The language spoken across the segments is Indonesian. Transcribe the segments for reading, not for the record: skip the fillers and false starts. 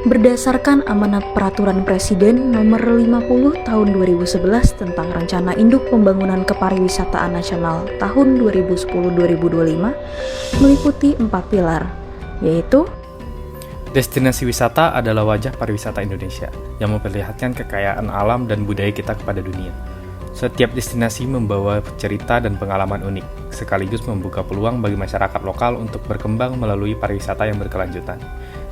Berdasarkan amanat Peraturan Presiden Nomor 50 Tahun 2011 tentang Rencana Induk Pembangunan Kepariwisataan Nasional tahun 2010-2025 meliputi 4 pilar, yaitu destinasi wisata adalah wajah pariwisata Indonesia yang memperlihatkan kekayaan alam dan budaya kita kepada dunia. Setiap destinasi membawa cerita dan pengalaman unik, sekaligus membuka peluang bagi masyarakat lokal untuk berkembang melalui pariwisata yang berkelanjutan.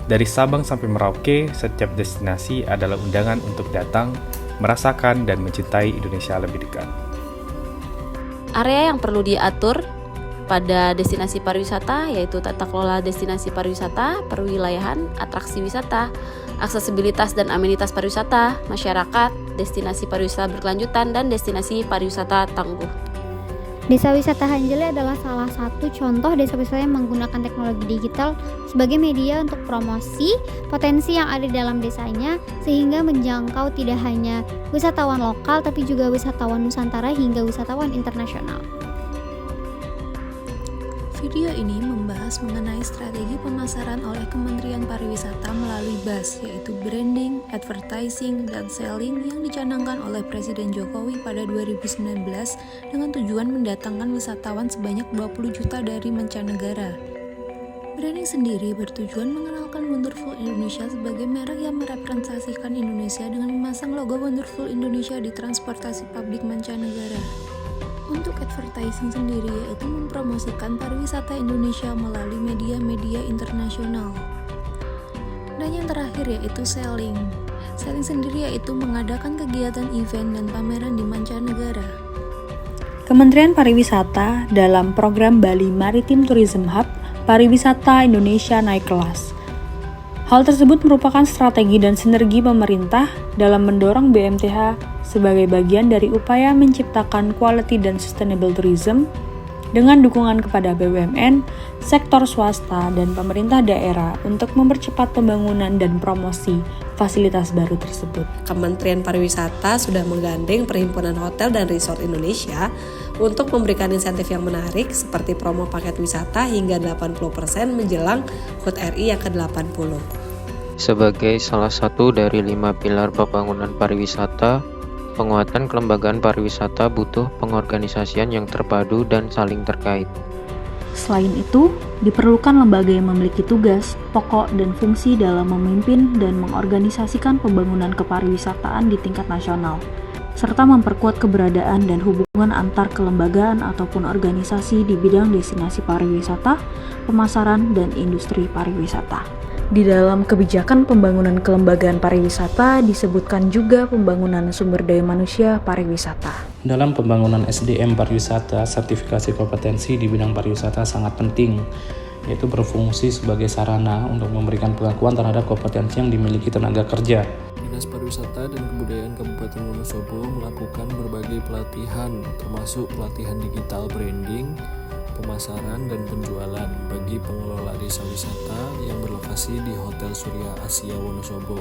Dari Sabang sampai Merauke, setiap destinasi adalah undangan untuk datang, merasakan, dan mencintai Indonesia lebih dekat. Area yang perlu diatur pada destinasi pariwisata yaitu tata kelola destinasi pariwisata, perwilayahan, atraksi wisata, aksesibilitas dan amenitas pariwisata, masyarakat, destinasi pariwisata berkelanjutan, dan destinasi pariwisata tangguh. Desa Wisata Hanjeli adalah salah satu contoh desa wisata yang menggunakan teknologi digital sebagai media untuk promosi potensi yang ada di dalam desanya, sehingga menjangkau tidak hanya wisatawan lokal tapi juga wisatawan Nusantara hingga wisatawan internasional. Video ini membahas mengenai strategi pemasaran oleh Kementerian Pariwisata melalui BAS, yaitu branding, advertising, dan selling yang dicanangkan oleh Presiden Jokowi pada 2019 dengan tujuan mendatangkan wisatawan sebanyak 20 juta dari mancanegara. Branding sendiri bertujuan mengenalkan Wonderful Indonesia sebagai merek yang merepresentasikan Indonesia dengan memasang logo Wonderful Indonesia di transportasi publik mancanegara. Untuk advertising sendiri yaitu mempromosikan pariwisata Indonesia melalui media-media internasional. Dan yang terakhir yaitu selling. Selling sendiri yaitu mengadakan kegiatan event dan pameran di mancanegara. Kementerian Pariwisata dalam program Bali Maritime Tourism Hub, Pariwisata Indonesia Naik Kelas. Hal tersebut merupakan strategi dan sinergi pemerintah dalam mendorong BMTH sebagai bagian dari upaya menciptakan quality dan sustainable tourism dengan dukungan kepada BUMN, sektor swasta, dan pemerintah daerah untuk mempercepat pembangunan dan promosi fasilitas baru tersebut. Kementerian Pariwisata sudah menggandeng Perhimpunan Hotel dan Resort Indonesia untuk memberikan insentif yang menarik seperti promo paket wisata hingga 80% menjelang HUT RI yang ke-80. Sebagai salah satu dari 5 pilar pembangunan pariwisata, penguatan kelembagaan pariwisata butuh pengorganisasian yang terpadu dan saling terkait. Selain itu, diperlukan lembaga yang memiliki tugas, pokok, dan fungsi dalam memimpin dan mengorganisasikan pembangunan kepariwisataan di tingkat nasional, serta memperkuat keberadaan dan hubungan antar kelembagaan ataupun organisasi di bidang destinasi pariwisata, pemasaran, dan industri pariwisata. Di dalam kebijakan pembangunan kelembagaan pariwisata disebutkan juga pembangunan sumber daya manusia pariwisata. Dalam pembangunan SDM pariwisata, sertifikasi kompetensi di bidang pariwisata sangat penting, yaitu berfungsi sebagai sarana untuk memberikan pengakuan terhadap kompetensi yang dimiliki tenaga kerja. Dinas Pariwisata dan Kebudayaan Kabupaten Wonosobo melakukan berbagai pelatihan, termasuk pelatihan digital branding, pemasaran, dan penjualan bagi pengelola desa wisata yang berlokasi di Hotel Surya Asia Wonosobo.